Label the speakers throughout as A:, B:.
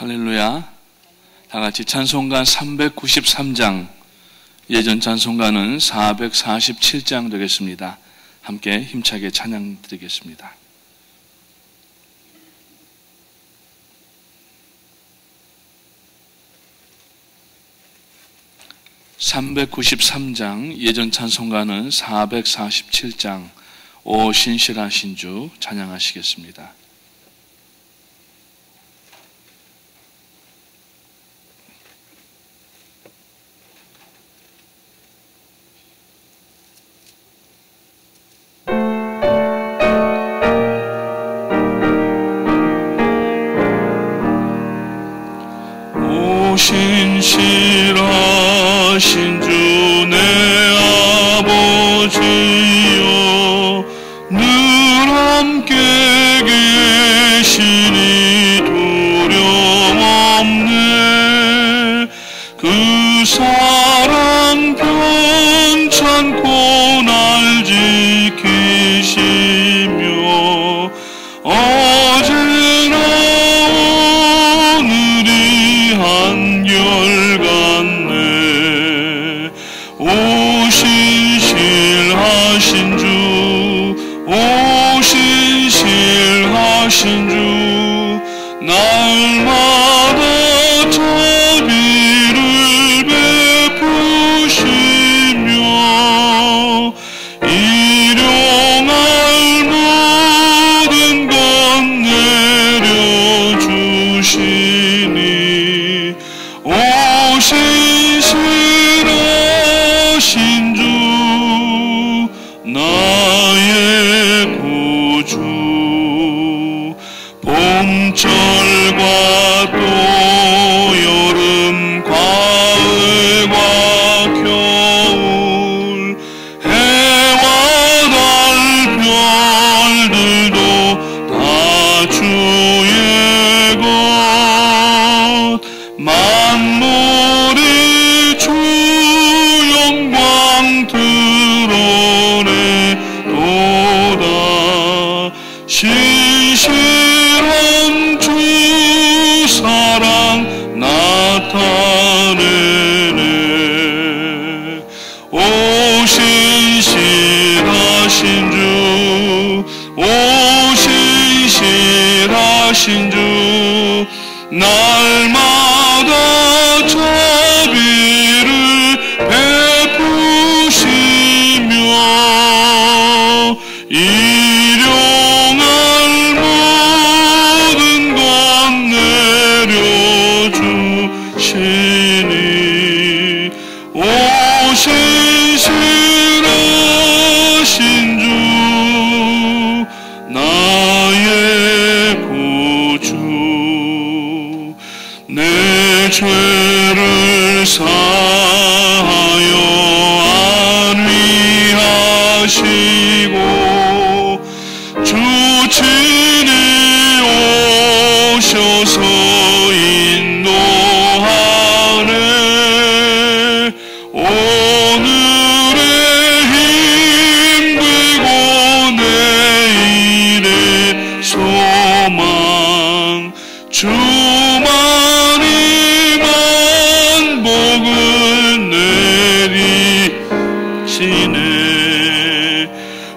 A: 할렐루야. 다 같이 찬송가 393장, 예전 찬송가는 447장 되겠습니다. 함께 힘차게 찬양 드리겠습니다. (393장) 예전 찬송가는 447장 오 신실하신 주 찬양하시겠습니다. 오 신실하신 주 내 아버지여 늘 함께 계시니 두려움없네. 그 사랑 편찮고 날 지키시며 어제나 오늘이 한결같네. 오 신실하신 주, 오 신실하신 주, 날마다 자비를 베푸시며 일용할 모든 것 내려주시니 오 신실하신 주 나의 구주. 봄철과 또 여름 가을과 겨울 해와 달 별들도 다 주의 것. 만물이 주 영광 드러내도다. 신실한 주 사랑 나타내네. 오 신실하신 주, 오 신실하신 주, 날마다 자비를 베푸시며 일용할 모든 것 내려주시니 오 신실하신 주 나의 구주. 내 죄를 사하여 안위하시고 주 친히 오셔서 인도하네. 오늘의 힘들고 내일의 소망 주만이만 복을 내리시네.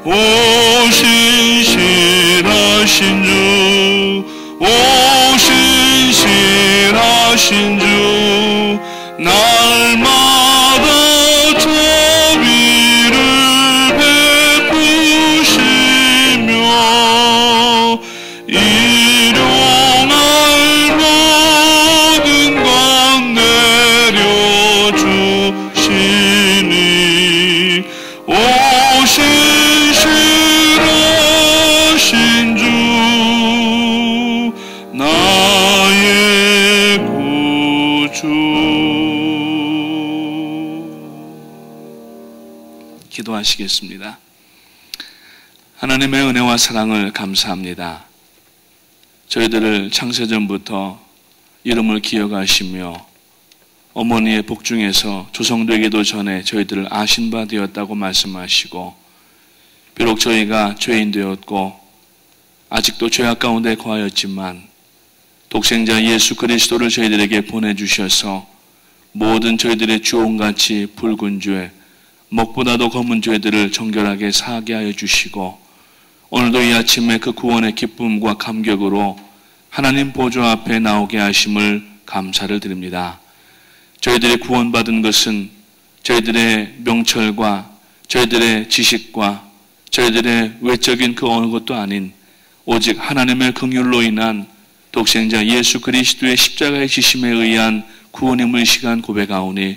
A: 오 신실하신 주, 오 신실하신 주, 날마다 자비를 베푸시며 일용할 모든 것 내려주시니 오 신실하신 주 나의 구주. 기도하시겠습니다. 하나님의 은혜와 사랑을 감사합니다. 저희들을 창세전부터 이름을 기억하시며 어머니의 복중에서 조성되기도 전에 저희들을 아신 바 되었다고 말씀하시고, 비록 저희가 죄인 되었고 아직도 죄악 가운데 거하였지만 독생자 예수 그리스도를 저희들에게 보내주셔서 모든 저희들의 주홍같이 붉은 죄, 먹보다도 검은 죄들을 정결하게 사하게 하여 주시고, 오늘도 이 아침에 그 구원의 기쁨과 감격으로 하나님 보좌 앞에 나오게 하심을 감사를 드립니다. 저희들이 구원받은 것은 저희들의 명철과 저희들의 지식과 저희들의 외적인 그 어느 것도 아닌 오직 하나님의 긍휼로 인한 독생자 예수 그리스도의 십자가의 지심에 의한 구원임을 시간 고백하오니,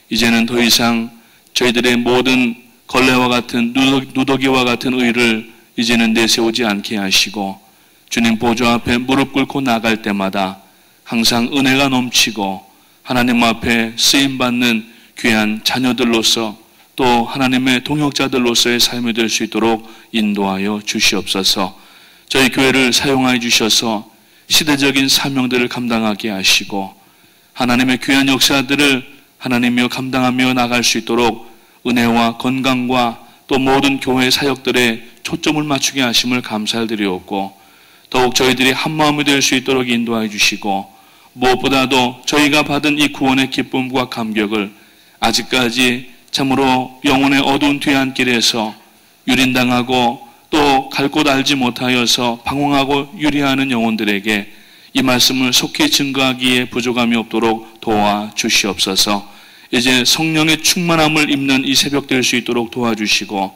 A: 이제는 더 이상 저희들의 모든 걸레와 같은 누더기와 같은 의를 이제는 내세우지 않게 하시고, 주님 보좌 앞에 무릎 꿇고 나갈 때마다 항상 은혜가 넘치고 하나님 앞에 쓰임받는 귀한 자녀들로서 또 하나님의 동역자들로서의 삶이 될 수 있도록 인도하여 주시옵소서. 저희 교회를 사용하여 주셔서 시대적인 사명들을 감당하게 하시고 하나님의 귀한 역사들을 하나님이여 감당하며 나갈 수 있도록 은혜와 건강과 또 모든 교회 사역들의 초점을 맞추게 하심을 감사드리옵고, 더욱 저희들이 한마음이 될 수 있도록 인도하여 주시고, 무엇보다도 저희가 받은 이 구원의 기쁨과 감격을 아직까지 참으로 영혼의 어두운 뒤안길에서 유린당하고 또 갈 곳 알지 못하여서 방황하고 유리하는 영혼들에게 이 말씀을 속히 증거하기에 부족함이 없도록 도와주시옵소서. 이제 성령의 충만함을 입는 이 새벽 될 수 있도록 도와주시고,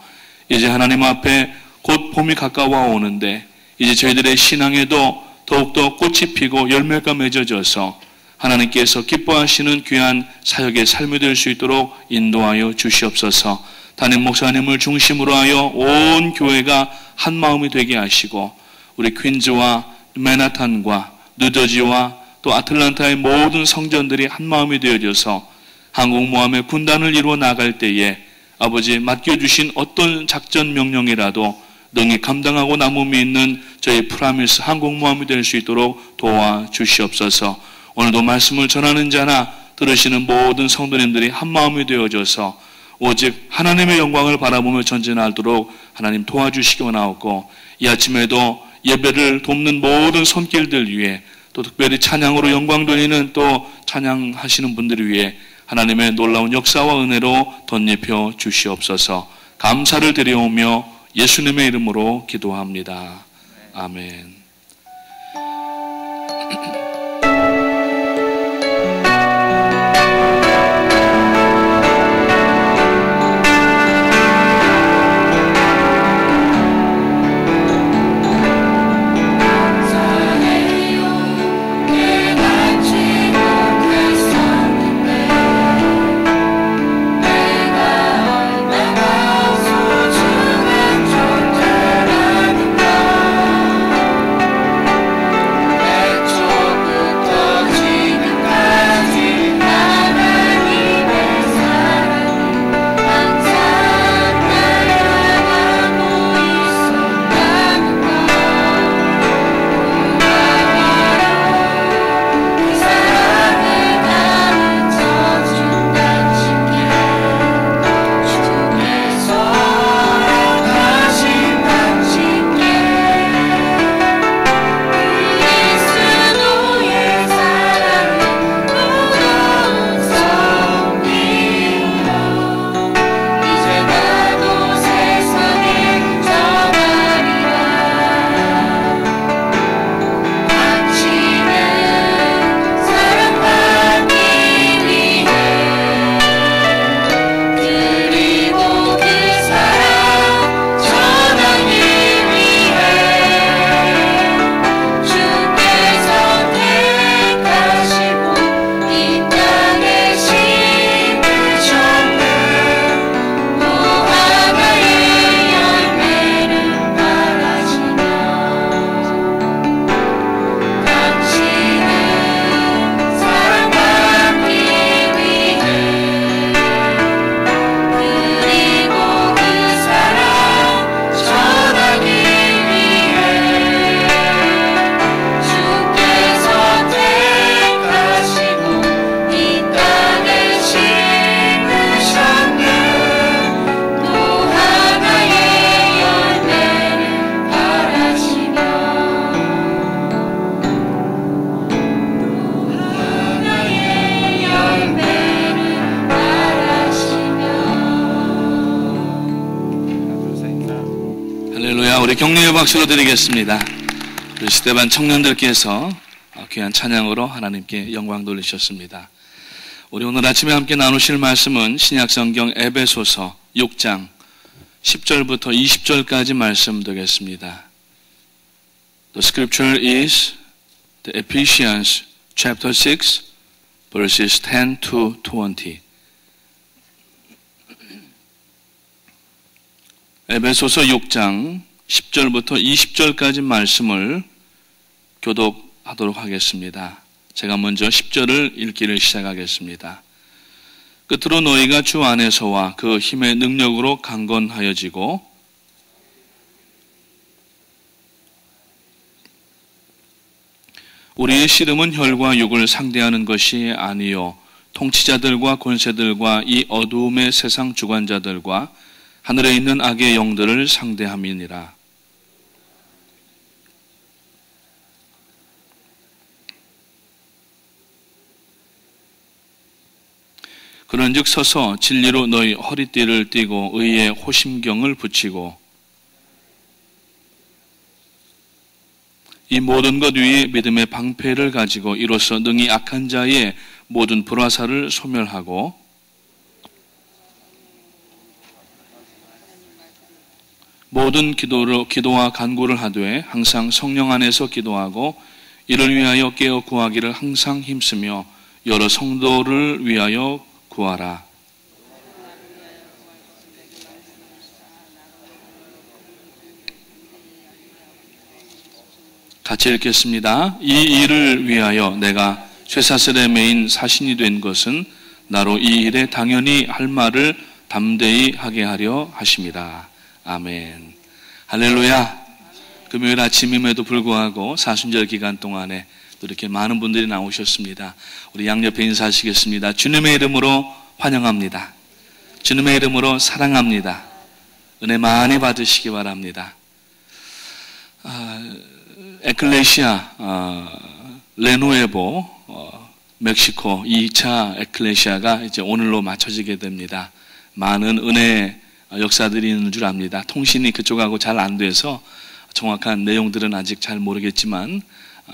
A: 이제 하나님 앞에 곧 봄이 가까워 오는데 이제 저희들의 신앙에도 더욱더 꽃이 피고 열매가 맺어져서 하나님께서 기뻐하시는 귀한 사역의 삶이 될 수 있도록 인도하여 주시옵소서. 담임 목사님을 중심으로 하여 온 교회가 한 마음이 되게 하시고, 우리 퀸즈와 맨하탄과 뉴저지와 또 아틀란타의 모든 성전들이 한 마음이 되어져서 한국모함의 군단을 이루어 나갈 때에 아버지 맡겨주신 어떤 작전 명령이라도 능히 감당하고 남음이 있는 저희 프라미스 한국모함이 될 수 있도록 도와주시옵소서. 오늘도 말씀을 전하는 자나 들으시는 모든 성도님들이 한 마음이 되어져서 오직 하나님의 영광을 바라보며 전진하도록 하나님 도와주시기 원하옵고, 이 아침에도 예배를 돕는 모든 손길들 위해 또 특별히 찬양으로 영광 돌리는 또 찬양하시는 분들을 위해 하나님의 놀라운 역사와 은혜로 덧입혀 주시옵소서. 감사를 드려오며 예수님의 이름으로 기도합니다. 아멘. 우리 격려의 박수로 드리겠습니다. 우리 스테반 청년들께서 귀한 찬양으로 하나님께 영광 돌리셨습니다. 우리 오늘 아침에 함께 나누실 말씀은 신약성경 에베소서 6장 10절부터 20절까지 말씀 되겠습니다. The scripture is the Ephesians chapter 6 verses 10 to 20. 에베소서 6장 10절부터 20절까지 말씀을 교독하도록 하겠습니다. 제가 먼저 10절을 읽기를 시작하겠습니다. 끝으로 너희가 주 안에서와 그 힘의 능력으로 강건하여지고 우리의 씨름은 혈과 육을 상대하는 것이 아니요 통치자들과 권세들과 이 어두움의 세상 주관자들과 하늘에 있는 악의 영들을 상대함이니라. 그런즉 서서 진리로 너희 허리띠를 띠고 의의 호심경을 붙이고 이 모든 것 위에 믿음의 방패를 가지고 이로써 능히 악한 자의 모든 불화살을 소멸하고 모든 기도와 간구를 하되 항상 성령 안에서 기도하고 이를 위하여 깨어 구하기를 항상 힘쓰며 여러 성도를 위하여 구하라. 같이 읽겠습니다. 이 일을 위하여 내가 쇠사슬에 매인 사신이 된 것은 나로 이 일에 당연히 할 말을 담대히 하게 하려 하심이라. 아멘. 할렐루야. 금요일 아침임에도 불구하고 사순절 기간 동안에 또 이렇게 많은 분들이 나오셨습니다. 우리 양옆에 인사하시겠습니다. 주님의 이름으로 환영합니다. 주님의 이름으로 사랑합니다. 은혜 많이 받으시기 바랍니다. 에클레시아 레누에보 멕시코 2차 에클레시아가 이제 오늘로 마쳐지게 됩니다. 많은 은혜 역사들이 있는 줄 압니다. 통신이 그쪽하고 잘 안 돼서 정확한 내용들은 아직 잘 모르겠지만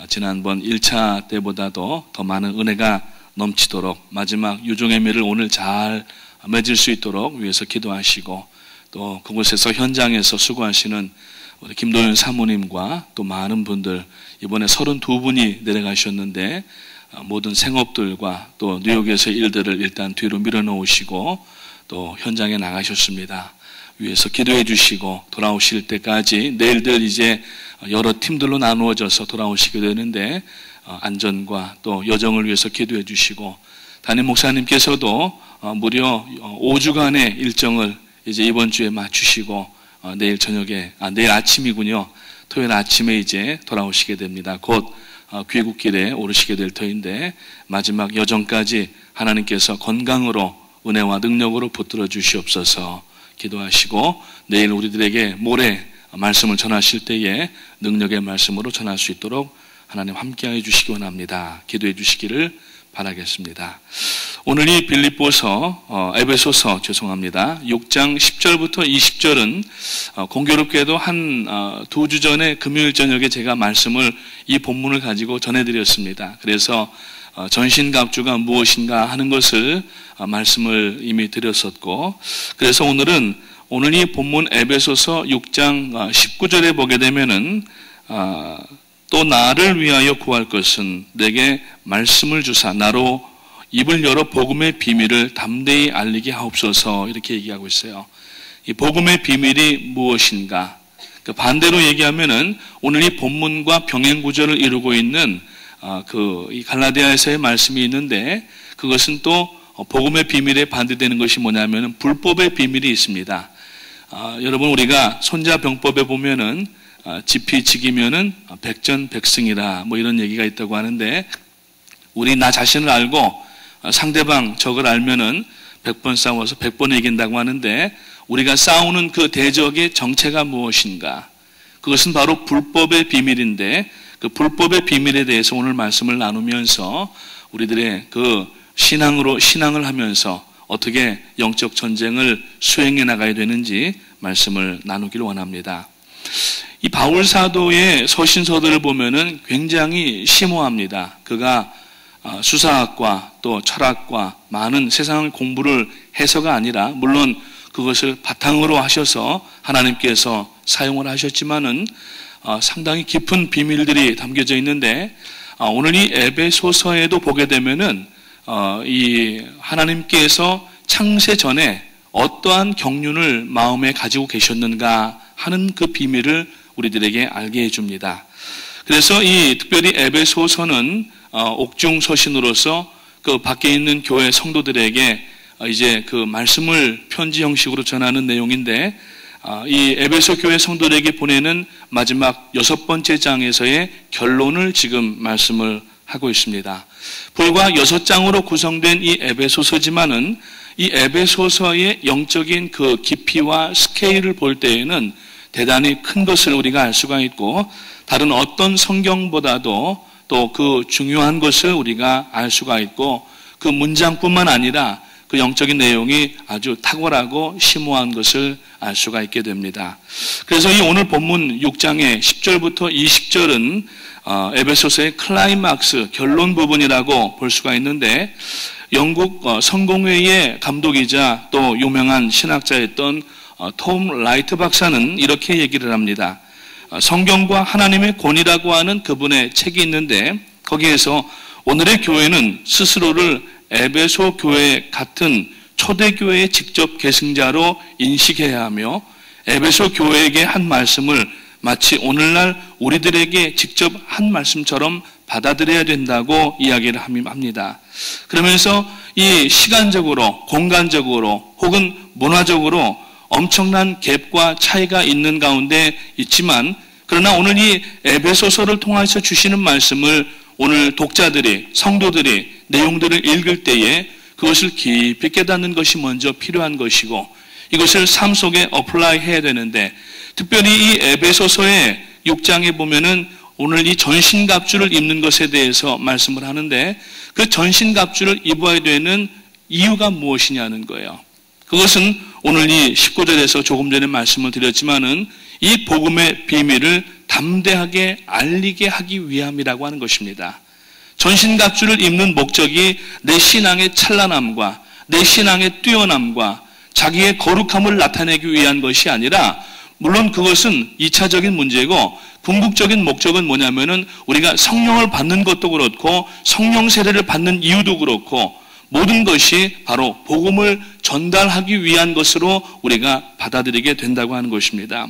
A: 지난번 1차 때보다도 더 많은 은혜가 넘치도록 마지막 유종의 미를 오늘 잘 맺을 수 있도록 위해서 기도하시고 또 그곳에서 현장에서 수고하시는 우리 김도윤 사모님과 또 많은 분들 이번에 32분이 내려가셨는데 모든 생업들과 또 뉴욕에서 일들을 일단 뒤로 밀어놓으시고 또 현장에 나가셨습니다. 위에서 기도해 주시고 돌아오실 때까지 내일들 이제 여러 팀들로 나누어져서 돌아오시게 되는데 안전과 또 여정을 위해서 기도해 주시고 담임 목사님께서도 무려 5주간의 일정을 이제 이번 주에 맞추시고 내일 저녁에 내일 아침이군요. 토요일 아침에 이제 돌아오시게 됩니다. 곧 귀국길에 오르시게 될 터인데 마지막 여정까지 하나님께서 건강으로 은혜와 능력으로 붙들어 주시옵소서 기도하시고 내일 우리들에게 모레 말씀을 전하실 때에 능력의 말씀으로 전할 수 있도록 하나님 함께하여 주시기 원합니다. 기도해 주시기를 바라겠습니다. 오늘 이 에베소서 6장 10절부터 20절은 공교롭게도 한 2주 전에 금요일 저녁에 제가 말씀을 이 본문을 가지고 전해드렸습니다. 그래서 전신갑주가 무엇인가 하는 것을 말씀을 이미 드렸었고 그래서 오늘 이 본문 에베소서 6장 19절에 보게 되면은 또 나를 위하여 구할 것은 내게 말씀을 주사 나로 입을 열어 복음의 비밀을 담대히 알리게 하옵소서 이렇게 얘기하고 있어요. 이 복음의 비밀이 무엇인가? 반대로 얘기하면은 오늘 이 본문과 병행 구절을 이루고 있는 이 갈라디아에서의 말씀이 있는데 그것은 또 복음의 비밀에 반대되는 것이 뭐냐면은 불법의 비밀이 있습니다. 여러분 우리가 손자병법에 보면은 지피지기면은 백전백승이라 뭐 이런 얘기가 있다고 하는데 우리 나 자신을 알고 상대방 적을 알면은 100번 싸워서 100번 이긴다고 하는데 우리가 싸우는 그 대적의 정체가 무엇인가? 그것은 바로 불법의 비밀인데 그 불법의 비밀에 대해서 오늘 말씀을 나누면서 우리들의 그 신앙을 하면서 어떻게 영적 전쟁을 수행해 나가야 되는지 말씀을 나누기를 원합니다. 이 바울 사도의 서신서들을 보면은 굉장히 심오합니다. 그가 수사학과 또 철학과 많은 세상 공부를 해서가 아니라, 물론 그것을 바탕으로 하셔서 하나님께서 사용을 하셨지만은 상당히 깊은 비밀들이 담겨져 있는데, 오늘 이 에베소서에도 보게 되면은 이 하나님께서 창세 전에 어떠한 경륜을 마음에 가지고 계셨는가 하는 그 비밀을 우리들에게 알게 해줍니다. 그래서 이 특별히 에베소서는 옥중 서신으로서 그 밖에 있는 교회 성도들에게 이제 그 말씀을 편지 형식으로 전하는 내용인데, 이 에베소 교회 성도들에게 보내는 마지막 6번째 장에서의 결론을 지금 말씀을 하고 있습니다. 불과 6장으로 구성된 이 에베소서지만은 이 에베소서의 영적인 그 깊이와 스케일을 볼 때에는 대단히 큰 것을 우리가 알 수가 있고, 다른 어떤 성경보다도 또 그 중요한 것을 우리가 알 수가 있고, 그 문장뿐만 아니라 그 영적인 내용이 아주 탁월하고 심오한 것을 알 수가 있게 됩니다. 그래서 이 오늘 본문 6장의 10절부터 20절은 에베소서의 클라이막스, 결론 부분이라고 볼 수가 있는데, 영국 성공회의 감독이자 또 유명한 신학자였던 톰 라이트 박사는 이렇게 얘기를 합니다. 성경과 하나님의 권위라고 하는 그분의 책이 있는데, 거기에서 오늘의 교회는 스스로를 에베소 교회 같은 초대교회의 직접 계승자로 인식해야 하며, 에베소 교회에게 한 말씀을 마치 오늘날 우리들에게 직접 한 말씀처럼 받아들여야 된다고 이야기를 합니다. 그러면서 이 시간적으로, 공간적으로 혹은 문화적으로 엄청난 갭과 차이가 있는 가운데 있지만, 그러나 오늘 이 에베소서를 통해서 주시는 말씀을 오늘 독자들이, 성도들이 내용들을 읽을 때에 그것을 깊이 깨닫는 것이 먼저 필요한 것이고, 이것을 삶 속에 어플라이 해야 되는데, 특별히 이 에베소서의 6장에 보면은 오늘 이 전신갑주를 입는 것에 대해서 말씀을 하는데, 그 전신갑주를 입어야 되는 이유가 무엇이냐는 거예요. 그것은 오늘 이 19절에서 조금 전에 말씀을 드렸지만은 이 복음의 비밀을 담대하게 알리게 하기 위함이라고 하는 것입니다. 전신갑주를 입는 목적이 내 신앙의 찬란함과 내 신앙의 뛰어남과 자기의 거룩함을 나타내기 위한 것이 아니라, 물론 그것은 2차적인 문제고, 궁극적인 목적은 뭐냐면은 우리가 성령을 받는 것도 그렇고 성령 세례를 받는 이유도 그렇고, 모든 것이 바로 복음을 전달하기 위한 것으로 우리가 받아들이게 된다고 하는 것입니다.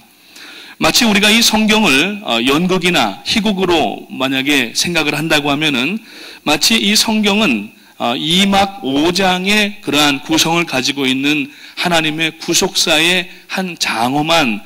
A: 마치 우리가 이 성경을 연극이나 희곡으로 만약에 생각을 한다고 하면은, 마치 이 성경은 2막 5장의 그러한 구성을 가지고 있는 하나님의 구속사의 한 장엄한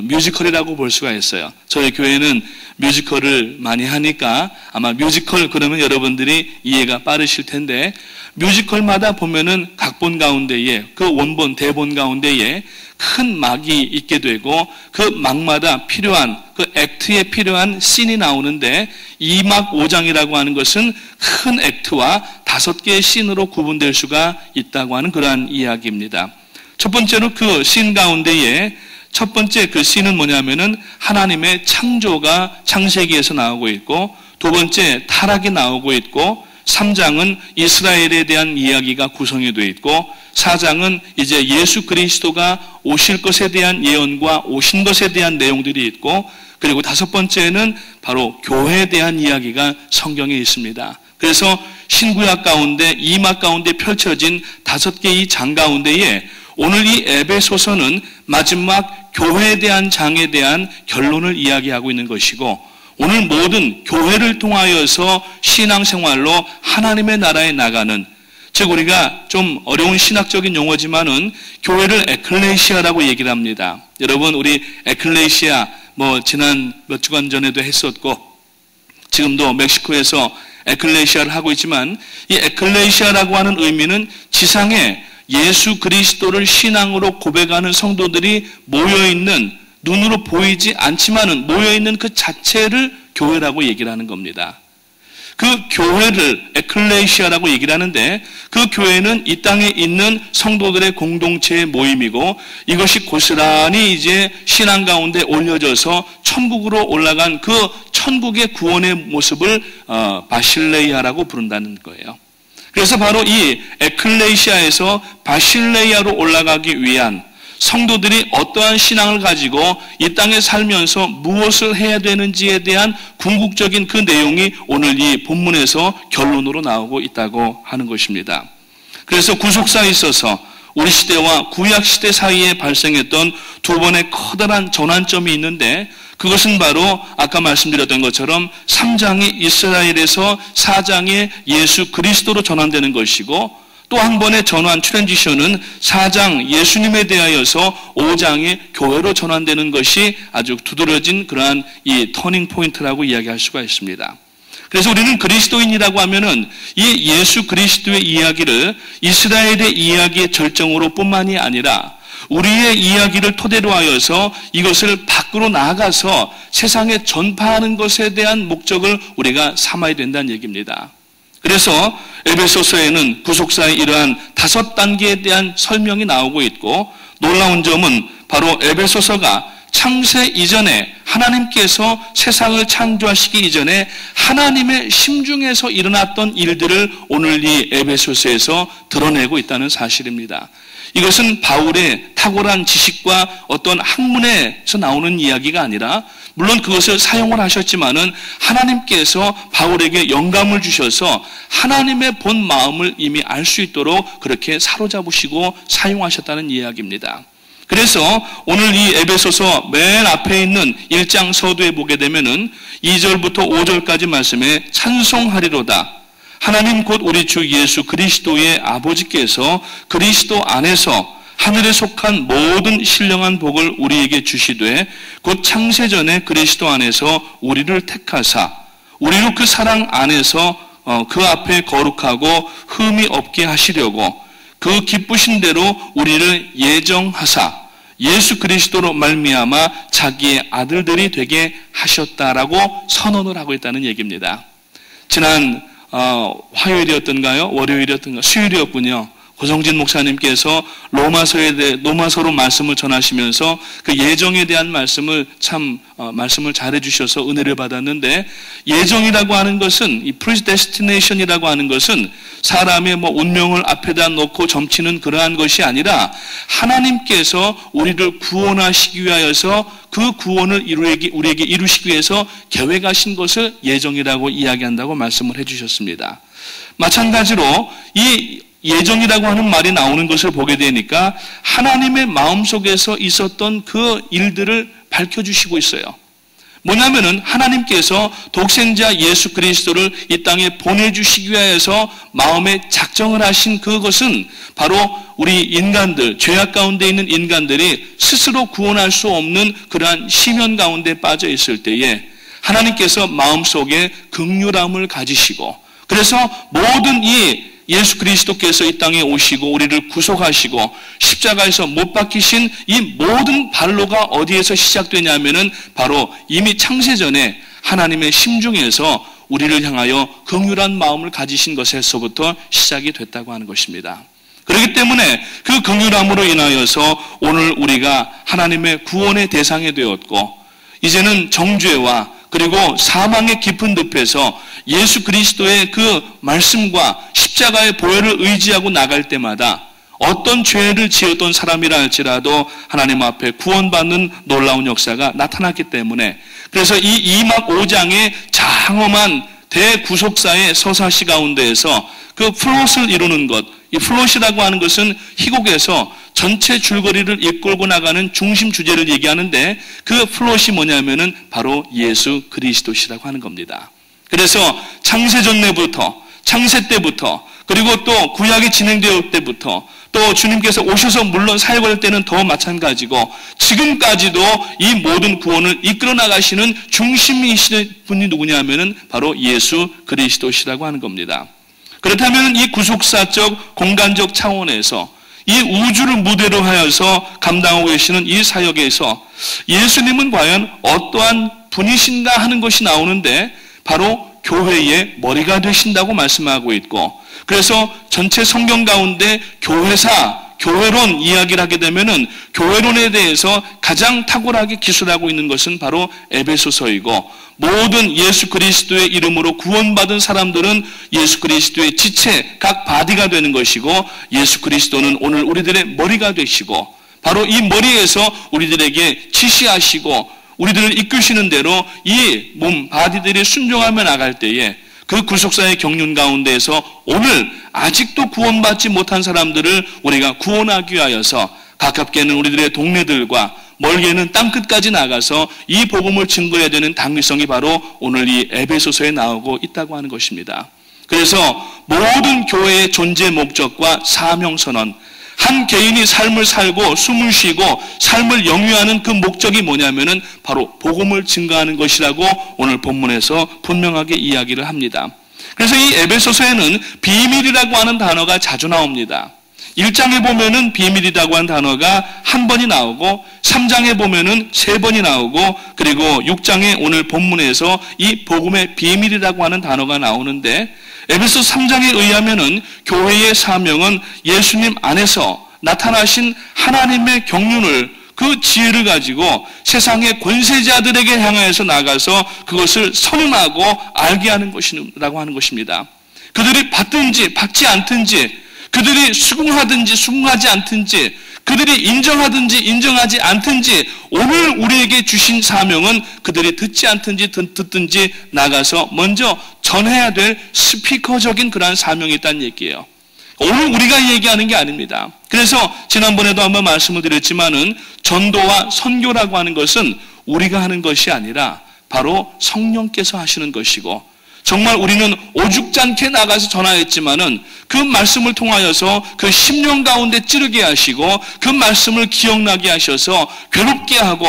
A: 뮤지컬이라고 볼 수가 있어요. 저희 교회는 뮤지컬을 많이 하니까 아마 뮤지컬 그러면 여러분들이 이해가 빠르실 텐데, 뮤지컬마다 보면은 각본 가운데에, 그 원본 대본 가운데에 큰 막이 있게 되고, 그 막마다 필요한, 그 액트에 필요한 씬이 나오는데, 2막 5장이라고 하는 것은 큰 액트와 5개의 씬으로 구분될 수가 있다고 하는 그러한 이야기입니다. 첫 번째로 그 씬 가운데에 첫 번째 그 씬은 뭐냐면은 하나님의 창조가 창세기에서 나오고 있고, 두 번째 타락이 나오고 있고, 3장은 이스라엘에 대한 이야기가 구성이 되어 있고, 4장은 이제 예수 그리스도가 오실 것에 대한 예언과 오신 것에 대한 내용들이 있고, 그리고 5번째는 바로 교회에 대한 이야기가 성경에 있습니다. 그래서 신구약 가운데 2막 가운데 펼쳐진 5개의 장 가운데에 오늘 이 에베소서는 마지막 교회에 대한 장에 대한 결론을 이야기하고 있는 것이고, 오늘 모든 교회를 통하여서 신앙생활로 하나님의 나라에 나가는, 즉 우리가 좀 어려운 신학적인 용어지만은 교회를 에클레시아라고 얘기를 합니다. 여러분, 우리 에클레시아 지난 몇 주간 전에도 했었고, 지금도 멕시코에서 에클레시아를 하고 있지만, 이 에클레시아라고 하는 의미는 지상에 예수 그리스도를 신앙으로 고백하는 성도들이 모여있는, 눈으로 보이지 않지만은 모여있는 그 자체를 교회라고 얘기를 하는 겁니다. 그 교회를 에클레시아라고 얘기를 하는데, 그 교회는 이 땅에 있는 성도들의 공동체의 모임이고, 이것이 고스란히 이제 신앙 가운데 올려져서 천국으로 올라간 그 천국의 구원의 모습을 바실레이아라고 부른다는 거예요. 그래서 바로 이 에클레시아에서 바실레이아로 올라가기 위한 성도들이 어떠한 신앙을 가지고 이 땅에 살면서 무엇을 해야 되는지에 대한 궁극적인 그 내용이 오늘 이 본문에서 결론으로 나오고 있다고 하는 것입니다. 그래서 구속사에 있어서 우리 시대와 구약 시대 사이에 발생했던 두 번의 커다란 전환점이 있는데, 그것은 바로 아까 말씀드렸던 것처럼 3장이 이스라엘에서 4장에 예수 그리스도로 전환되는 것이고, 또 한 번의 전환 트랜지션은 4장 예수님에 대하여서 5장의 교회로 전환되는 것이 아주 두드러진 그러한 이 터닝 포인트라고 이야기할 수가 있습니다. 그래서 우리는 그리스도인이라고 하면은 이 예수 그리스도의 이야기를 이스라엘의 이야기의 절정으로 뿐만이 아니라 우리의 이야기를 토대로 하여서 이것을 밖으로 나아가서 세상에 전파하는 것에 대한 목적을 우리가 삼아야 된다는 얘기입니다. 그래서 에베소서에는 구속사의 이러한 5단계에 대한 설명이 나오고 있고, 놀라운 점은 바로 에베소서가 창세 이전에 하나님께서 세상을 창조하시기 이전에 하나님의 심중에서 일어났던 일들을 오늘 이 에베소서에서 드러내고 있다는 사실입니다. 이것은 바울의 탁월한 지식과 어떤 학문에서 나오는 이야기가 아니라, 물론 그것을 사용을 하셨지만은 하나님께서 바울에게 영감을 주셔서 하나님의 본 마음을 이미 알 수 있도록 그렇게 사로잡으시고 사용하셨다는 이야기입니다. 그래서 오늘 이 에베소서 맨 앞에 있는 1장 서두에 보게 되면은 2절부터 5절까지 말씀에 찬송하리로다. 하나님 곧 우리 주 예수 그리스도의 아버지께서 그리스도 안에서 하늘에 속한 모든 신령한 복을 우리에게 주시되, 곧 창세전에 그리스도 안에서 우리를 택하사 우리로 그 사랑 안에서 그 앞에 거룩하고 흠이 없게 하시려고 그 기쁘신 대로 우리를 예정하사 예수 그리스도로 말미암아 자기의 아들들이 되게 하셨다라고 선언을 하고 있다는 얘기입니다. 지난 화요일이었던가요? 월요일이었던가? 수요일이었군요. 고성진 목사님께서 로마서로 말씀을 전하시면서 그 예정에 대한 말씀을 말씀을 잘해 주셔서 은혜를 받았는데, 예정이라고 하는 것은, 이 predestination이라고 하는 것은 사람의 운명을 앞에다 놓고 점치는 그러한 것이 아니라 하나님께서 우리를 구원하시기 위하여서 그 구원을 우리에게 이루시기 위해서 계획하신 것을 예정이라고 이야기한다고 말씀을 해 주셨습니다. 마찬가지로 이 예정이라고 하는 말이 나오는 것을 보게 되니까 하나님의 마음속에서 있었던 그 일들을 밝혀주시고 있어요. 뭐냐면은 하나님께서 독생자 예수 그리스도를 이 땅에 보내주시기 위해서 마음에 작정을 하신 그것은 바로 우리 인간들, 죄악 가운데 있는 인간들이 스스로 구원할 수 없는 그러한 심연 가운데 빠져 있을 때에 하나님께서 마음속에 긍휼함을 가지시고, 그래서 모든 이 예수 그리스도께서 이 땅에 오시고 우리를 구속하시고 십자가에서 못 박히신 이 모든 반로가 어디에서 시작되냐면은 바로 이미 창세전에 하나님의 심중에서 우리를 향하여 긍휼한 마음을 가지신 것에서부터 시작이 됐다고 하는 것입니다. 그렇기 때문에 그 긍휼함으로 인하여서 오늘 우리가 하나님의 구원의 대상이 되었고, 이제는 정죄와 그리고 사망의 깊은 늪에서 예수 그리스도의 그 말씀과 십자가의 보혈을 의지하고 나갈 때마다 어떤 죄를 지었던 사람이라 할지라도 하나님 앞에 구원받는 놀라운 역사가 나타났기 때문에, 그래서 이 2막 5장의 장엄한 대구속사의 서사시 가운데에서 그 플롯을 이루는 것, 이 플롯이라고 하는 것은 희곡에서 전체 줄거리를 이끌고 나가는 중심 주제를 얘기하는데, 그 플롯이 뭐냐면은 바로 예수 그리스도시라고 하는 겁니다. 그래서 창세 전내부터, 창세 때부터, 그리고 또 구약이 진행될 때부터, 또 주님께서 오셔서 물론 사역할 때는 더 마찬가지고, 지금까지도 이 모든 구원을 이끌어 나가시는 중심이신 분이 누구냐면은 바로 예수 그리스도시라고 하는 겁니다. 그렇다면 이 구속사적 공간적 차원에서 이 우주를 무대로 하여서 감당하고 계시는 이 사역에서 예수님은 과연 어떠한 분이신가 하는 것이 나오는데, 바로 교회의 머리가 되신다고 말씀하고 있고, 그래서 전체 성경 가운데 교회론 이야기를 하게 되면은 교회론에 대해서 가장 탁월하게 기술하고 있는 것은 바로 에베소서이고, 모든 예수 그리스도의 이름으로 구원받은 사람들은 예수 그리스도의 지체, 각 바디가 되는 것이고, 예수 그리스도는 오늘 우리들의 머리가 되시고, 바로 이 머리에서 우리들에게 지시하시고 우리들을 이끄시는 대로 이 몸 바디들이 순종하며 나갈 때에 그 구속사의 경륜 가운데에서 오늘 아직도 구원받지 못한 사람들을 우리가 구원하기 위하여서 가깝게는 우리들의 동네들과 멀게는 땅끝까지 나가서 이 복음을 증거해야 되는 당위성이 바로 오늘 이 에베소서에 나오고 있다고 하는 것입니다. 그래서 모든 교회의 존재 목적과 사명선언, 한 개인이 삶을 살고 숨을 쉬고 삶을 영위하는 그 목적이 뭐냐면은 바로 복음을 증거하는 것이라고 오늘 본문에서 분명하게 이야기를 합니다. 그래서 이 에베소서에는 비밀이라고 하는 단어가 자주 나옵니다. 1장에 보면은 비밀이라고 하는 단어가 한 번이 나오고, 3장에 보면은 3번이 나오고, 그리고 6장에 오늘 본문에서 이 복음의 비밀이라고 하는 단어가 나오는데, 에베소 3장에 의하면은 교회의 사명은 예수님 안에서 나타나신 하나님의 경륜을, 그 지혜를 가지고 세상의 권세자들에게 향하여서 나가서 그것을 선언하고 알게 하는 것이라고 하는 것입니다. 그들이 받든지 받지 않든지, 그들이 수긍하든지 수긍하지 않든지, 그들이 인정하든지 인정하지 않든지 오늘 우리에게 주신 사명은 그들이 듣지 않든지 듣든지 나가서 먼저 전해야 될 스피커적인 그러한 사명이 있다는 얘기예요. 오늘 우리가 얘기하는 게 아닙니다. 그래서 지난번에도 한번 말씀을 드렸지만은 전도와 선교라고 하는 것은 우리가 하는 것이 아니라 바로 성령께서 하시는 것이고, 정말 우리는 오죽지 않게 나가서 전하였지만은 그 말씀을 통하여서 그 심령 가운데 찌르게 하시고 그 말씀을 기억나게 하셔서 괴롭게 하고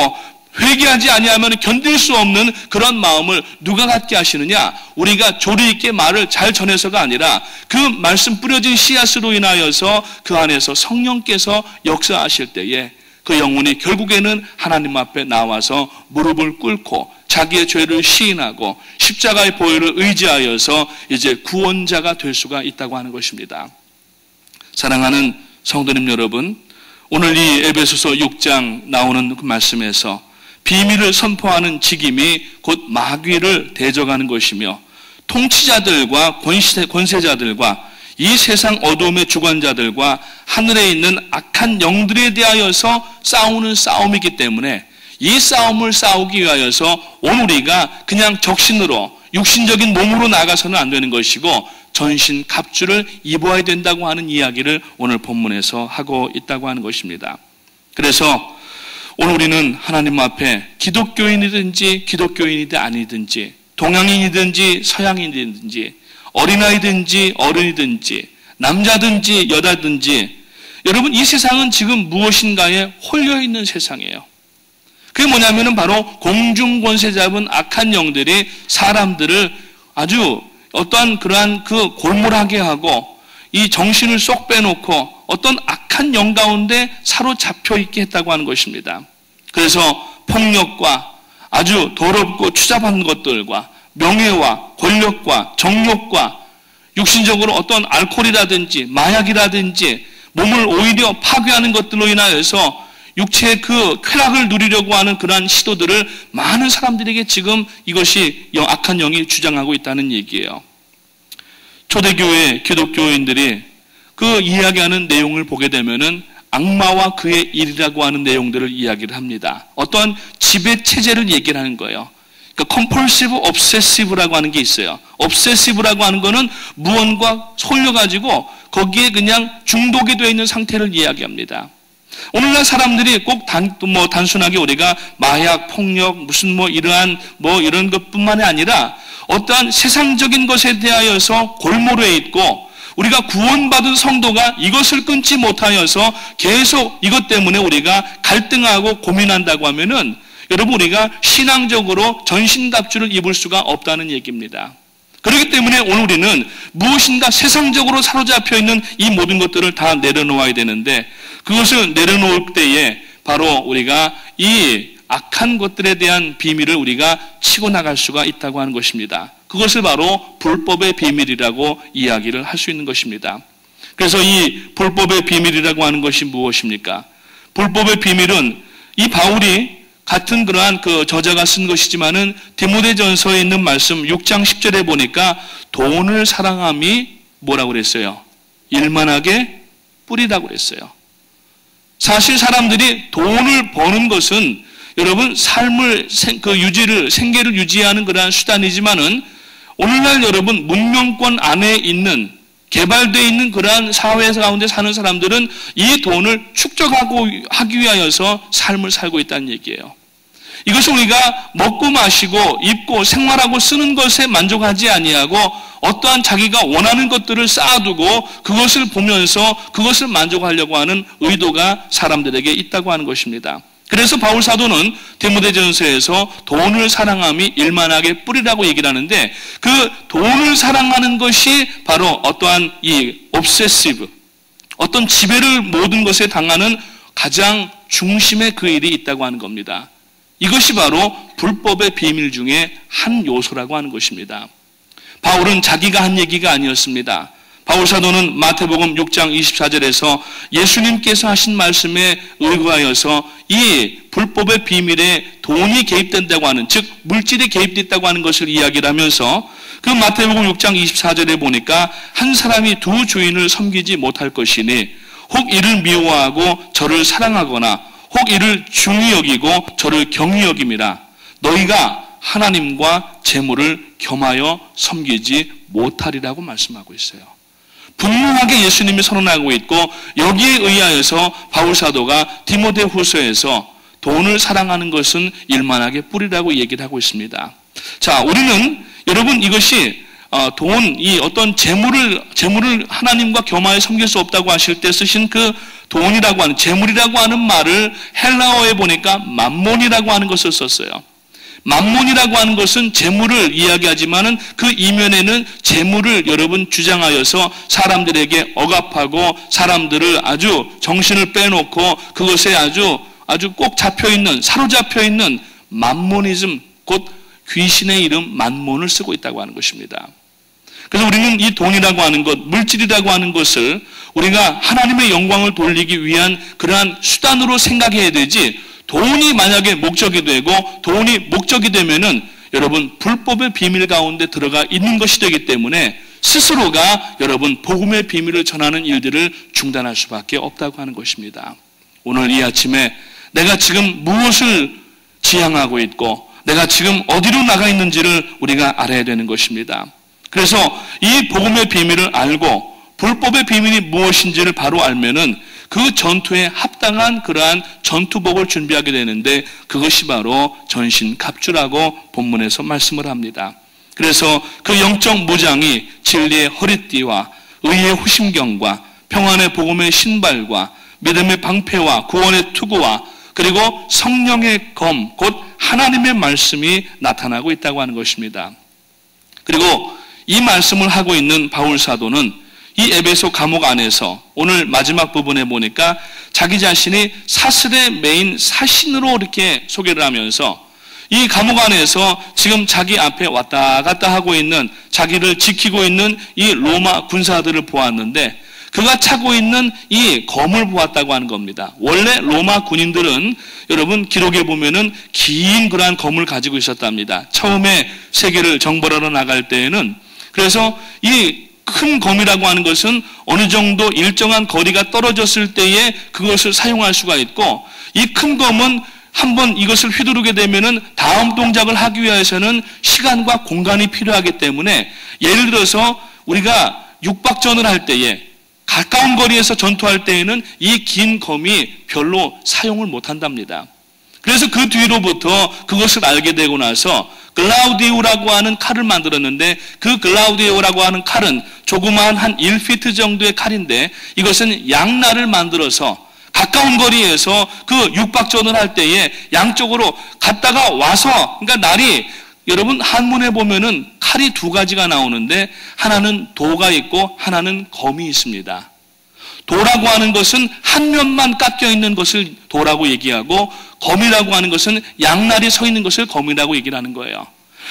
A: 회개하지 아니하면 견딜 수 없는 그런 마음을 누가 갖게 하시느냐? 우리가 조리 있게 말을 잘 전해서가 아니라 그 말씀 뿌려진 씨앗으로 인하여서 그 안에서 성령께서 역사하실 때에 그 영혼이 결국에는 하나님 앞에 나와서 무릎을 꿇고 자기의 죄를 시인하고 십자가의 보혈을 의지하여서 이제 구원자가 될 수가 있다고 하는 것입니다. 사랑하는 성도님 여러분, 오늘 이 에베소서 6장 나오는 그 말씀에서 비밀을 선포하는 직임이 곧 마귀를 대적하는 것이며, 통치자들과 권세자들과 이 세상 어두움의 주관자들과 하늘에 있는 악한 영들에 대하여서 싸우는 싸움이기 때문에 이 싸움을 싸우기 위하여서 오늘 우리가 그냥 적신으로 육신적인 몸으로 나가서는 안 되는 것이고 전신 갑주를 입어야 된다고 하는 이야기를 오늘 본문에서 하고 있다고 하는 것입니다. 그래서 오늘 우리는 하나님 앞에 기독교인이든지 기독교인이든 아니든지, 동양인이든지 서양인이든지, 어린아이든지 어른이든지, 남자든지 여자든지, 여러분 이 세상은 지금 무엇인가에 홀려있는 세상이에요. 그게 뭐냐면은 바로 공중권세 잡은 악한 영들이 사람들을 아주 어떠한 그러한 그 골몰하게 하고 이 정신을 쏙 빼놓고 어떤 악한 영 가운데 사로잡혀 있게 했다고 하는 것입니다. 그래서 폭력과 아주 더럽고 추잡한 것들과 명예와 권력과 정욕과 육신적으로 어떤 알코올이라든지 마약이라든지 몸을 오히려 파괴하는 것들로 인하여서 육체의 그 쾌락을 누리려고 하는 그러한 시도들을 많은 사람들에게 지금 이것이 악한 영이 주장하고 있다는 얘기예요. 초대교회 기독교인들이 그 이야기하는 내용을 보게 되면은 악마와 그의 일이라고 하는 내용들을 이야기를 합니다. 어떠한 지배 체제를 얘기를 하는 거예요. 그러니까 compulsive obsessive라고 하는 게 있어요. obsessive라고 하는 거는 무언가 홀려가지고 거기에 그냥 중독이 되어 있는 상태를 이야기합니다. 오늘날 사람들이 꼭 단순하게 우리가 마약, 폭력, 이런 것뿐만이 아니라 어떠한 세상적인 것에 대하여서 골몰해 있고, 우리가 구원받은 성도가 이것을 끊지 못하여서 계속 이것 때문에 우리가 갈등하고 고민한다고 하면은 여러분 우리가 신앙적으로 전신갑주를 입을 수가 없다는 얘기입니다. 그렇기 때문에 오늘 우리는 무엇인가 세상적으로 사로잡혀 있는 이 모든 것들을 다 내려놓아야 되는데, 그것을 내려놓을 때에 바로 우리가 이 악한 것들에 대한 비밀을 우리가 치고 나갈 수가 있다고 하는 것입니다. 그것을 바로 불법의 비밀이라고 이야기를 할 수 있는 것입니다. 그래서 이 불법의 비밀이라고 하는 것이 무엇입니까? 불법의 비밀은 이 바울이 같은 그러한 그 저자가 쓴 것이지만은 디모데전서에 있는 말씀 6장 10절에 보니까 돈을 사랑함이 뭐라고 그랬어요? 일만하게 뿌리라고 그랬어요. 사실 사람들이 돈을 버는 것은 여러분 삶을 생계를 유지하는 그러한 수단이지만은 오늘날 여러분 문명권 안에 있는 개발되어 있는 그러한 사회 가운데 사는 사람들은 이 돈을 하기 위하여서 삶을 살고 있다는 얘기예요. 이것은 우리가 먹고 마시고 입고 생활하고 쓰는 것에 만족하지 아니하고 어떠한 자기가 원하는 것들을 쌓아두고 그것을 보면서 그것을 만족하려고 하는 의도가 사람들에게 있다고 하는 것입니다. 그래서 바울 사도는 디모데전서에서 돈을 사랑함이 일만하게 뿌리라고 얘기를 하는데 그 돈을 사랑하는 것이 바로 어떠한 이 obsessive, 어떤 지배를 모든 것에 당하는 가장 중심에 그 일이 있다고 하는 겁니다. 이것이 바로 불법의 비밀 중에 한 요소라고 하는 것입니다. 바울은 자기가 한 얘기가 아니었습니다. 바울 사도는 마태복음 6장 24절에서 예수님께서 하신 말씀에 의거하여서 이 불법의 비밀에 돈이 개입된다고 하는, 즉 물질이 개입됐다고 하는 것을 이야기를 하면서 그 마태복음 6장 24절에 보니까 한 사람이 두 주인을 섬기지 못할 것이니 혹 이를 미워하고 저를 사랑하거나 혹 이를 중히 여기고 저를 경히 여김이라. 너희가 하나님과 재물을 겸하여 섬기지 못하리라고 말씀하고 있어요. 분명하게 예수님이 선언하고 있고 여기에 의하여서 바울 사도가 디모데후서에서 돈을 사랑하는 것은 일만하게 뿌리라고 얘기를 하고 있습니다. 자, 우리는 여러분 이것이 이 어떤 재물을 하나님과 겸하여 섬길 수 없다고 하실 때 쓰신 그 돈이라고 하는, 재물이라고 하는 말을 헬라어에 보니까 맘몬이라고 하는 것을 썼어요. 맘몬이라고 하는 것은 재물을 이야기하지만은 그 이면에는 재물을 여러분 주장하여서 사람들에게 억압하고 사람들을 아주 정신을 빼놓고 그것에 아주 꼭 잡혀있는, 사로잡혀있는 맘모니즘, 곧 귀신의 이름 맘몬을 쓰고 있다고 하는 것입니다. 그래서 우리는 이 돈이라고 하는 것, 물질이라고 하는 것을 우리가 하나님의 영광을 돌리기 위한 그러한 수단으로 생각해야 되지, 돈이 만약에 목적이 되고 돈이 목적이 되면은 여러분 불법의 비밀 가운데 들어가 있는 것이 되기 때문에 스스로가 여러분 복음의 비밀을 전하는 일들을 중단할 수밖에 없다고 하는 것입니다. 오늘 이 아침에 내가 지금 무엇을 지향하고 있고 내가 지금 어디로 나가 있는지를 우리가 알아야 되는 것입니다. 그래서 이 복음의 비밀을 알고 불법의 비밀이 무엇인지를 바로 알면은 그 전투에 합당한 그러한 전투복을 준비하게 되는데 그것이 바로 전신갑주라고 본문에서 말씀을 합니다. 그래서 그 영적 무장이 진리의 허리띠와 의의 호심경과 평안의 복음의 신발과 믿음의 방패와 구원의 투구와 그리고 성령의 검, 곧 하나님의 말씀이 나타나고 있다고 하는 것입니다. 그리고 이 말씀을 하고 있는 바울 사도는 이 에베소 감옥 안에서 오늘 마지막 부분에 보니까 자기 자신이 사슬에 매인 사신으로 이렇게 소개를 하면서 이 감옥 안에서 지금 자기 앞에 왔다 갔다 하고 있는, 자기를 지키고 있는 이 로마 군사들을 보았는데 그가 차고 있는 이 검을 보았다고 하는 겁니다. 원래 로마 군인들은 여러분 기록에 보면은 긴 그러한 검을 가지고 있었답니다. 처음에 세계를 정벌하러 나갈 때에는. 그래서 이 큰 검이라고 하는 것은 어느 정도 일정한 거리가 떨어졌을 때에 그것을 사용할 수가 있고, 이 큰 검은 한번 이것을 휘두르게 되면은 다음 동작을 하기 위해서는 시간과 공간이 필요하기 때문에, 예를 들어서 우리가 육박전을 할 때에 가까운 거리에서 전투할 때에는 이 긴 검이 별로 사용을 못 한답니다. 그래서 그 뒤로부터 그것을 알게 되고 나서 글라우디오라고 하는 칼을 만들었는데, 그 글라우디오라고 하는 칼은 조그마한 한 1피트 정도의 칼인데 이것은 양날을 만들어서 가까운 거리에서 그 육박전을 할 때에 양쪽으로 갔다가 와서, 그러니까 날이 여러분 한문에 보면은 칼이 두 가지가 나오는데 하나는 도가 있고 하나는 검이 있습니다. 도라고 하는 것은 한 면만 깎여 있는 것을 도라고 얘기하고, 검이라고 하는 것은 양날이 서 있는 것을 검이라고 얘기를 하는 거예요.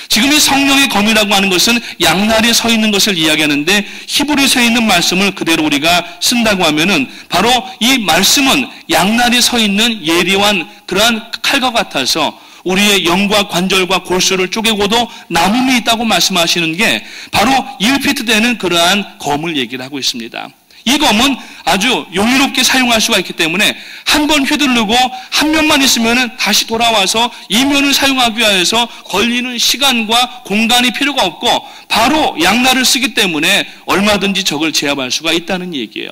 A: 지금 이 성령의 검이라고 하는 것은 양날이 서 있는 것을 이야기하는데 히브리서에 있는 말씀을 그대로 우리가 쓴다고 하면은 바로 이 말씀은 양날이 서 있는 예리한 그러한 칼과 같아서 우리의 영과 관절과 골수를 쪼개고도 남음이 있다고 말씀하시는 게 바로 일피트되는 그러한 검을 얘기를 하고 있습니다. 이 검은 아주 용이롭게 사용할 수가 있기 때문에 한 번 휘두르고 한 면만 있으면 다시 돌아와서 이 면을 사용하기 위해서 걸리는 시간과 공간이 필요가 없고 바로 양날을 쓰기 때문에 얼마든지 적을 제압할 수가 있다는 얘기예요.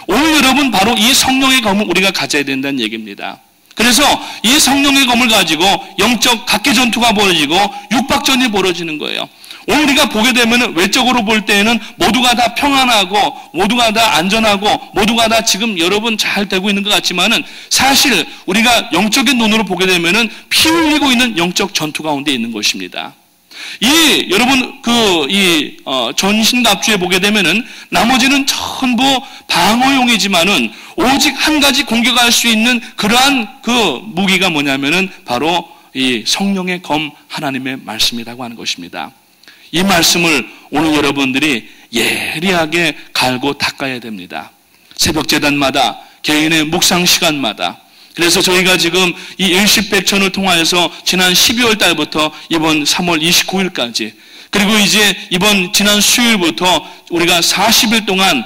A: 오늘 여러분 바로 이 성령의 검을 우리가 가져야 된다는 얘기입니다. 그래서 이 성령의 검을 가지고 영적 각계 전투가 벌어지고 육박전이 벌어지는 거예요. 오늘 우리가 보게 되면 외적으로 볼 때에는 모두가 다 평안하고 모두가 다 안전하고 모두가 다 지금 여러분 잘 되고 있는 것 같지만은 사실 우리가 영적인 눈으로 보게 되면은 피 흘리고 있는 영적 전투 가운데 있는 것입니다. 이 여러분 전신갑주에 보게 되면은 나머지는 전부 방어용이지만은 오직 한 가지 공격할 수 있는 그러한 그 무기가 뭐냐면은 바로 이 성령의 검 하나님의 말씀이라고 하는 것입니다. 이 말씀을 오늘 여러분들이 예리하게 갈고 닦아야 됩니다. 새벽 제단마다 개인의 묵상 시간마다. 그래서 저희가 지금 이 일십백천을 통하여서 지난 12월 달부터 이번 3월 29일까지 그리고 이제 이번 지난 수요일부터 우리가 40일 동안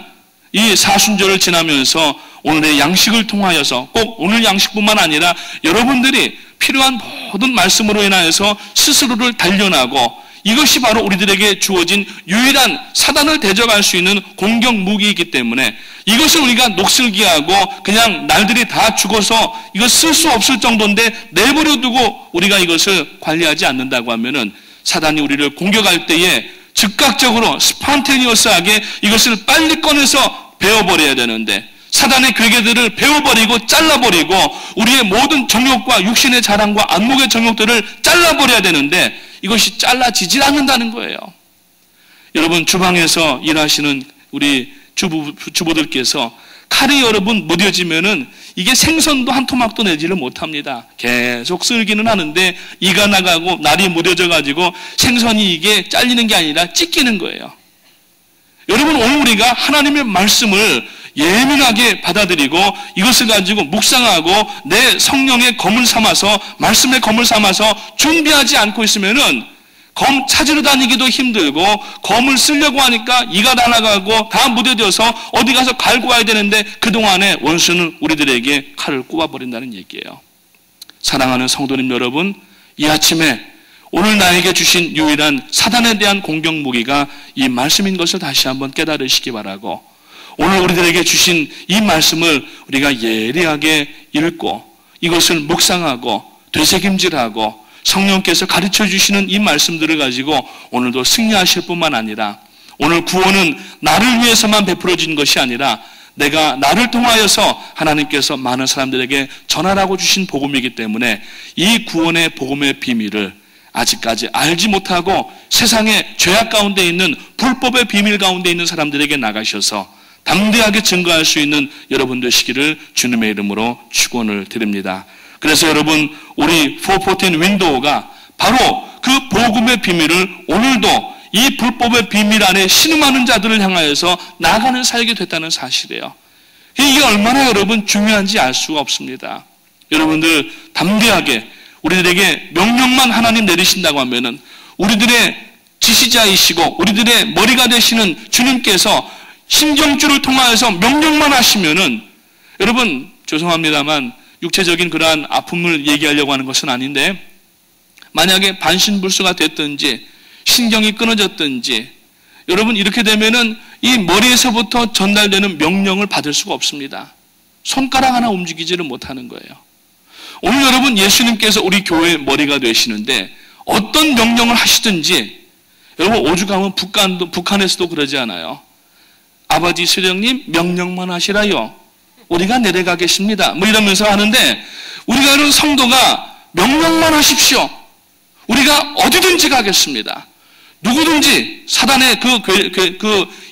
A: 이 사순절을 지나면서 오늘의 양식을 통하여서 꼭 오늘 양식뿐만 아니라 여러분들이 필요한 모든 말씀으로 인하여서 스스로를 단련하고 이것이 바로 우리들에게 주어진 유일한 사단을 대적할 수 있는 공격 무기이기 때문에 이것을 우리가 녹슬기하고 그냥 날들이 다 죽어서 이거 쓸 수 없을 정도인데 내버려 두고 우리가 이것을 관리하지 않는다고 하면은 사단이 우리를 공격할 때에 즉각적으로 스판테니어스하게 이것을 빨리 꺼내서 베어버려야 되는데 사단의 괴계들을 베어버리고 잘라버리고 우리의 모든 정욕과 육신의 자랑과 안목의 정욕들을 잘라버려야 되는데 이것이 잘라지질 않는다는 거예요. 여러분 주방에서 일하시는 우리 주부들께서 칼이 여러분 무뎌지면은 이게 생선도 한 토막도 내지를 못합니다. 계속 쓸기는 하는데 이가 나가고 날이 무뎌져 가지고 생선이 이게 잘리는 게 아니라 찢기는 거예요. 여러분 오늘 우리가 하나님의 말씀을 예민하게 받아들이고 이것을 가지고 묵상하고 내 성령의 검을 삼아서 말씀의 검을 삼아서 준비하지 않고 있으면은 검 찾으러 다니기도 힘들고 검을 쓰려고 하니까 이가 다 나가고 다 무뎌져서 어디 가서 갈고 와야 되는데 그동안에 원수는 우리들에게 칼을 꼽아버린다는 얘기예요. 사랑하는 성도님 여러분, 이 아침에 오늘 나에게 주신 유일한 사단에 대한 공격 무기가 이 말씀인 것을 다시 한번 깨달으시기 바라고 오늘 우리들에게 주신 이 말씀을 우리가 예리하게 읽고 이것을 묵상하고 되새김질하고 성령께서 가르쳐 주시는 이 말씀들을 가지고 오늘도 승리하실 뿐만 아니라 오늘 구원은 나를 위해서만 베풀어진 것이 아니라 내가 나를 통하여서 하나님께서 많은 사람들에게 전하라고 주신 복음이기 때문에 이 구원의 복음의 비밀을 아직까지 알지 못하고 세상의 죄악 가운데 있는 불법의 비밀 가운데 있는 사람들에게 나가셔서 담대하게 증거할 수 있는 여러분 되시기를 주님의 이름으로 축원을 드립니다. 그래서 여러분 우리 414 윈도우가 바로 그 복음의 비밀을 오늘도 이 불법의 비밀 안에 신음하는 자들을 향하여서 나아가는 사역이 됐다는 사실이에요. 이게 얼마나 여러분 중요한지 알 수가 없습니다. 여러분들 담대하게 우리들에게 명령만 하나님 내리신다고 하면은 우리들의 지시자이시고 우리들의 머리가 되시는 주님께서 신경줄을 통하여서 명령만 하시면은 여러분 죄송합니다만 육체적인 그러한 아픔을 얘기하려고 하는 것은 아닌데 만약에 반신불수가 됐든지 신경이 끊어졌든지 여러분 이렇게 되면은 이 머리에서부터 전달되는 명령을 받을 수가 없습니다. 손가락 하나 움직이지를 못하는 거예요. 오늘 여러분 예수님께서 우리 교회의 머리가 되시는데 어떤 명령을 하시든지 여러분 오죽하면 북한에서도 그러지 않아요. 아버지 수령님 명령만 하시라요. 우리가 내려가겠습니다. 뭐 이러면서 하는데 우리가 이런 성도가 명령만 하십시오. 우리가 어디든지 가겠습니다. 누구든지 사단의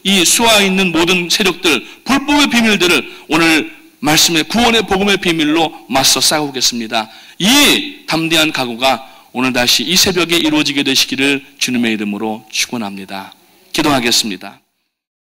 A: 이 수하에 있는 모든 세력들, 불법의 비밀들을 오늘 말씀의 구원의 복음의 비밀로 맞서 싸우겠습니다. 이 담대한 각오가 오늘 다시 이 새벽에 이루어지게 되시기를 주님의 이름으로 축원합니다. 기도하겠습니다.